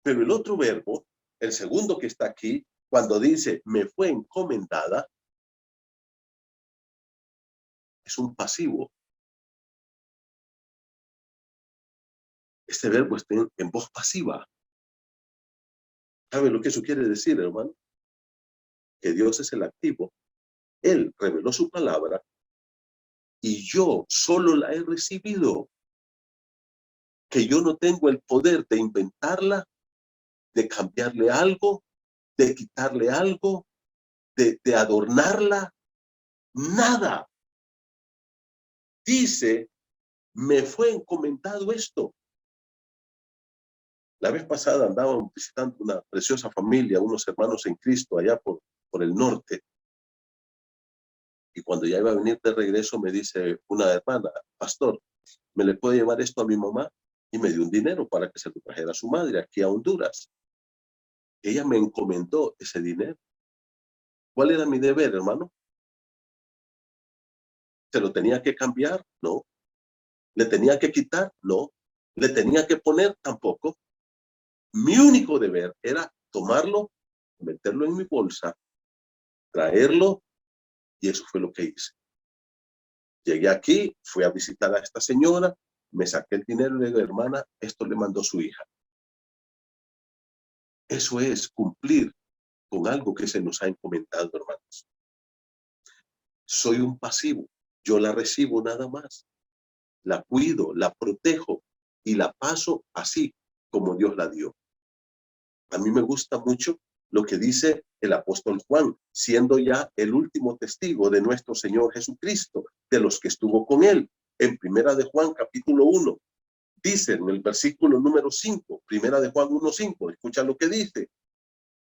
Pero el otro verbo, el segundo que está aquí, cuando dice me fue encomendada, es un pasivo. Este verbo está en voz pasiva. ¿Sabe lo que eso quiere decir, hermano? Que Dios es el activo. Él reveló su palabra y yo solo la he recibido. Que yo no tengo el poder de inventarla, de cambiarle algo, de quitarle algo, de adornarla. Nada. Dice, me fue encomendado esto. La vez pasada andábamos visitando una preciosa familia, unos hermanos en Cristo allá por el norte. Y cuando ya iba a venir de regreso me dice una hermana, pastor, ¿me le puede llevar esto a mi mamá? Y me dio un dinero para que se lo trajera a su madre aquí a Honduras. Ella me encomendó ese dinero. ¿Cuál era mi deber, hermano? ¿Se lo tenía que cambiar? No. ¿Le tenía que quitar? No. ¿Le tenía que poner? Tampoco. Mi único deber era tomarlo, meterlo en mi bolsa, traerlo, y eso fue lo que hice. Llegué aquí, fui a visitar a esta señora, me saqué el dinero y le digo, hermana, esto le mandó su hija. Eso es cumplir con algo que se nos ha encomendado, hermanos. Soy un pasivo, yo la recibo nada más. La cuido, la protejo y la paso así como Dios la dio. A mí me gusta mucho lo que dice el apóstol Juan, siendo ya el último testigo de nuestro Señor Jesucristo, de los que estuvo con él. En Primera de Juan, capítulo 1, dice en el versículo número 5, Primera de Juan 1:5, escucha lo que dice.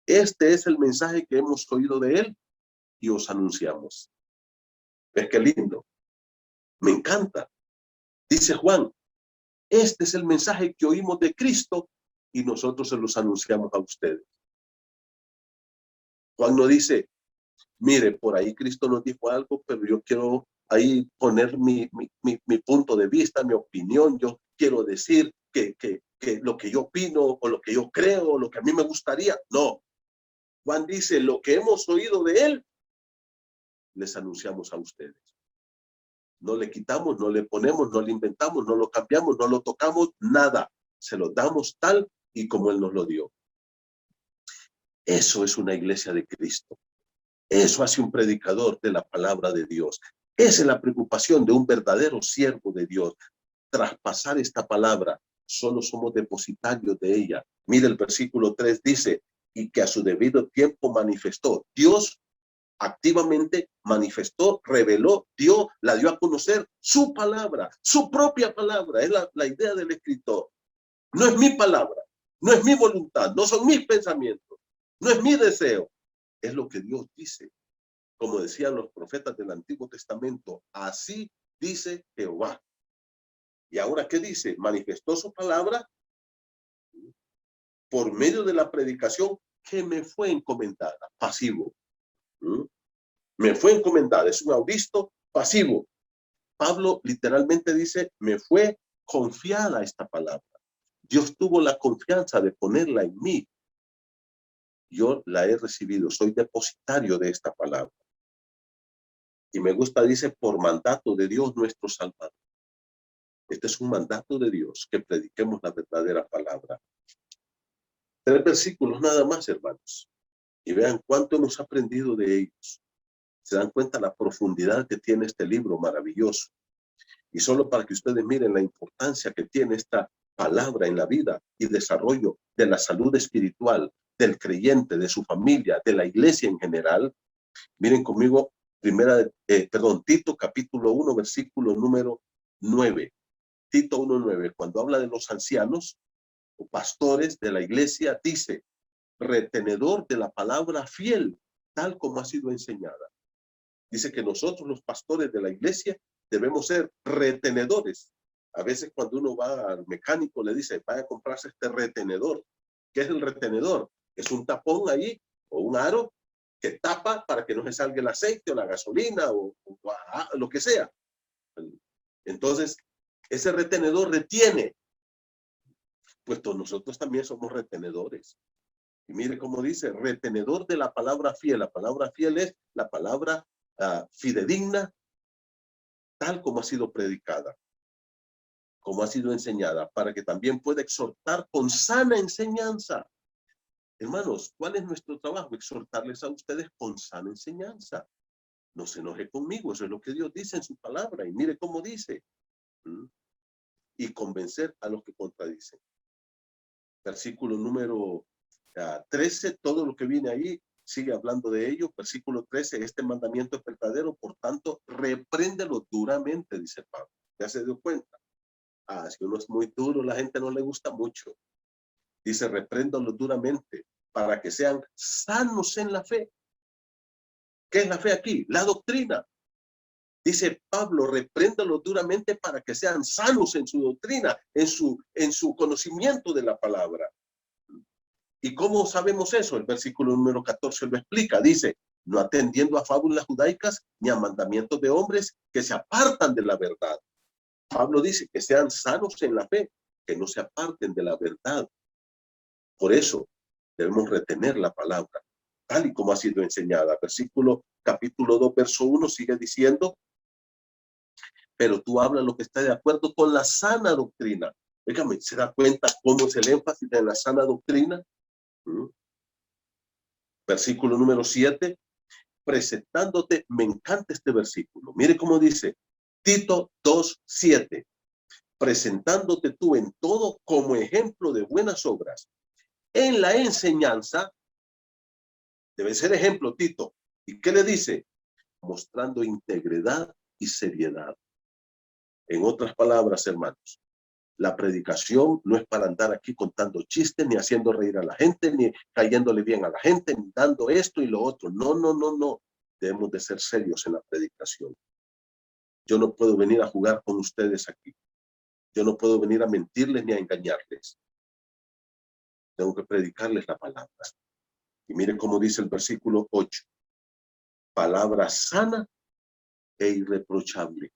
Este es el mensaje que hemos oído de él y os anunciamos. ¿Ves qué lindo? Me encanta. Dice Juan, este es el mensaje que oímos de Cristo y nosotros se los anunciamos a ustedes. Juan no dice, mire, por ahí Cristo nos dijo algo, pero yo quiero ahí poner mi punto de vista, mi opinión. Yo quiero decir que lo que yo opino o lo que yo creo o lo que a mí me gustaría. No. Juan dice, lo que hemos oído de él, les anunciamos a ustedes. No le quitamos, no le ponemos, no le inventamos, no lo cambiamos, no lo tocamos, nada. Se lo damos tal y como él nos lo dio. Eso es una iglesia de Cristo. Eso hace un predicador de la palabra de Dios. Esa es la preocupación de un verdadero siervo de Dios. Traspasar esta palabra, solo somos depositarios de ella. Mire el versículo 3 dice, y que a su debido tiempo manifestó. Dios activamente manifestó, reveló, la dio a conocer su palabra, su propia palabra. Es la idea del escritor. No es mi palabra, no es mi voluntad, no son mis pensamientos, no es mi deseo. Es lo que Dios dice. Como decían los profetas del Antiguo Testamento, así dice Jehová. ¿Y ahora qué dice? Manifestó su palabra por medio de la predicación que me fue encomendada. Pasivo. Me fue encomendada. Es un auristo pasivo. Pablo literalmente dice, me fue confiada esta palabra. Dios tuvo la confianza de ponerla en mí. yo la he recibido, soy depositario de esta palabra. Y me gusta, dice, por mandato de Dios nuestro Salvador. Este es un mandato de Dios, que prediquemos la verdadera palabra. 3 versículos nada más, hermanos. Y vean cuánto hemos aprendido de ellos. Se dan cuenta la profundidad que tiene este libro maravilloso. Y solo para que ustedes miren la importancia que tiene esta palabra en la vida y desarrollo de la salud espiritual del creyente, de su familia, de la iglesia en general. Miren conmigo, Tito capítulo 1, versículo número 9. Tito 1:9, cuando habla de los ancianos o pastores de la iglesia, dice, retenedor de la palabra fiel, tal como ha sido enseñada. Dice que nosotros los pastores de la iglesia debemos ser retenedores. A veces cuando uno va al mecánico le dice, vaya a comprarse este retenedor. ¿Qué es el retenedor? Es un tapón ahí o un aro que tapa para que no se salga el aceite o la gasolina o lo que sea. Entonces, ese retenedor retiene. Pues nosotros también somos retenedores. Y mire cómo dice, retenedor de la palabra fiel. La palabra fiel es la palabra fidedigna, tal como ha sido predicada, como ha sido enseñada, para que también pueda exhortar con sana enseñanza. Hermanos, ¿cuál es nuestro trabajo? Exhortarles a ustedes con sana enseñanza. No se enoje conmigo, eso es lo que Dios dice en su palabra. Y mire cómo dice. Y convencer a los que contradicen. Versículo número 13, todo lo que viene ahí sigue hablando de ello. Versículo 13, este mandamiento es verdadero, por tanto, repréndelo duramente, dice Pablo. ¿Ya se dio cuenta? Si uno es muy duro, la gente no le gusta mucho. Dice, repréndelo duramente, para que sean sanos en la fe. ¿Qué es la fe aquí? La doctrina. Dice Pablo, repréndalo duramente para que sean sanos en su doctrina, en su conocimiento de la palabra. ¿Y cómo sabemos eso? El versículo número 14 lo explica. Dice, no atendiendo a fábulas judaicas ni a mandamientos de hombres que se apartan de la verdad. Pablo dice que sean sanos en la fe, que no se aparten de la verdad. Por eso debemos retener la palabra, tal y como ha sido enseñada. Capítulo 2, verso 1 sigue diciendo, pero tú hablas lo que está de acuerdo con la sana doctrina. Dígame, ¿se da cuenta cómo es el énfasis de la sana doctrina? Versículo número 7, presentándote, me encanta este versículo. Mire cómo dice, Tito 2:7, presentándote tú en todo como ejemplo de buenas obras. En la enseñanza, debe ser ejemplo, Tito. ¿Y qué le dice? Mostrando integridad y seriedad. En otras palabras, hermanos, la predicación no es para andar aquí contando chistes, ni haciendo reír a la gente, ni cayéndole bien a la gente, ni dando esto y lo otro. No, no, no, no. Debemos de ser serios en la predicación. Yo no puedo venir a jugar con ustedes aquí. Yo no puedo venir a mentirles ni a engañarles. Tengo que predicarles la palabra. Y miren cómo dice el versículo 8. Palabra sana e irreprochable.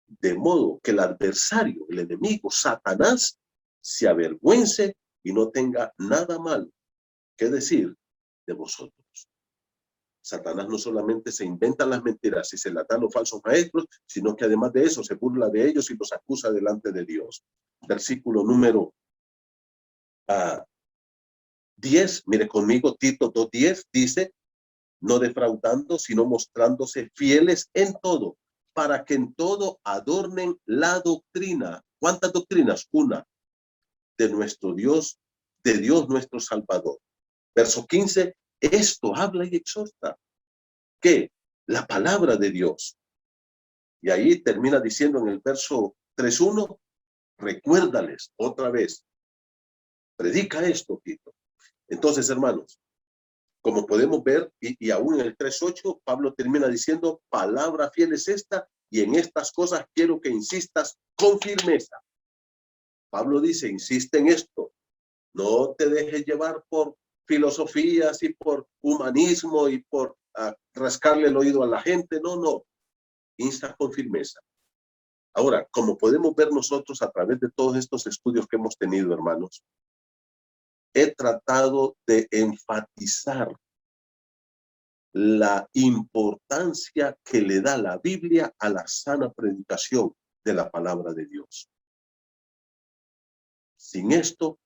De modo que el adversario, el enemigo, Satanás, se avergüence y no tenga nada malo que decir de vosotros. Satanás no solamente se inventa las mentiras y se las da a los falsos maestros, sino que además de eso se burla de ellos y los acusa delante de Dios. Versículo número 10, mire conmigo, Tito 2:10 dice, no defraudando, sino mostrándose fieles en todo, para que en todo adornen la doctrina. ¿Cuántas doctrinas? Una, de nuestro Dios, de Dios nuestro Salvador. Verso 15, esto habla y exhorta. ¿Qué? La palabra de Dios. Y ahí termina diciendo en el verso 3:1, recuérdales otra vez. Predica esto, Tito. Entonces, hermanos, como podemos ver, y aún en el 3:8, Pablo termina diciendo, palabra fiel es esta, y en estas cosas quiero que insistas con firmeza. Pablo dice, insiste en esto. No te dejes llevar por filosofías y por humanismo y por rascarle el oído a la gente. No, no. Insta con firmeza. Ahora, como podemos ver nosotros a través de todos estos estudios que hemos tenido, hermanos, he tratado de enfatizar la importancia que le da la Biblia a la sana predicación de la palabra de Dios. Sin esto,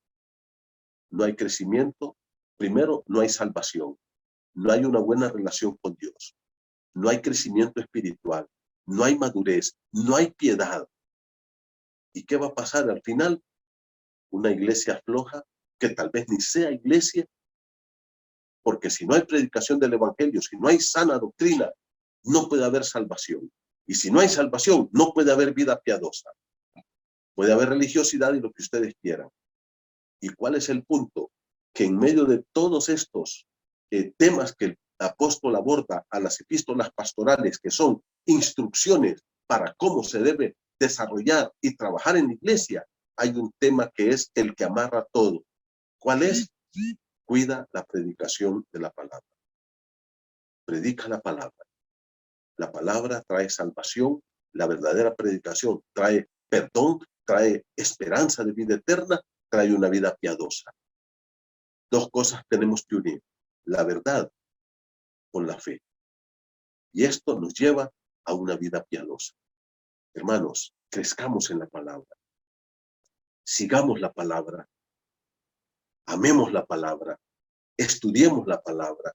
no hay crecimiento. Primero, no hay salvación. No hay una buena relación con Dios. No hay crecimiento espiritual. No hay madurez. No hay piedad. ¿Y qué va a pasar al final? Una iglesia floja, que tal vez ni sea iglesia, porque si no hay predicación del evangelio, si no hay sana doctrina, no puede haber salvación. Y si no hay salvación, no puede haber vida piadosa. Puede haber religiosidad y lo que ustedes quieran. ¿Y cuál es el punto? Que en medio de todos estos temas que el apóstol aborda a las epístolas pastorales, que son instrucciones para cómo se debe desarrollar y trabajar en la iglesia, hay un tema que es el que amarra todo. ¿Cuál es? Cuida la predicación de la palabra. Predica la palabra. La palabra trae salvación. La verdadera predicación trae perdón, trae esperanza de vida eterna, trae una vida piadosa. Dos cosas tenemos que unir: la verdad con la fe. Y esto nos lleva a una vida piadosa. Hermanos, crezcamos en la palabra. Sigamos la palabra. Amemos la palabra. Estudiemos la palabra.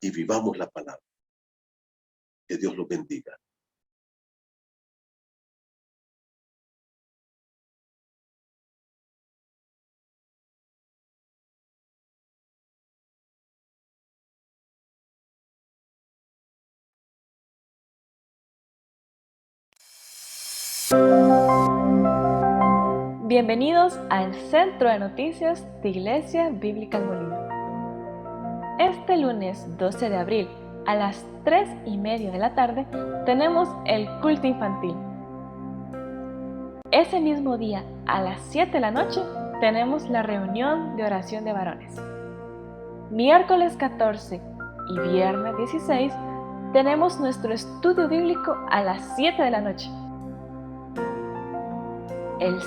Y vivamos la palabra. Que Dios los bendiga. Bienvenidos al Centro de Noticias de Iglesia Bíblica El Molino. Este lunes 12 de abril a las 3:30 de la tarde tenemos el culto infantil. Ese mismo día a las 7 de la noche tenemos la reunión de oración de varones. Miércoles 14 y viernes 16 tenemos nuestro estudio bíblico a las 7 de la noche. El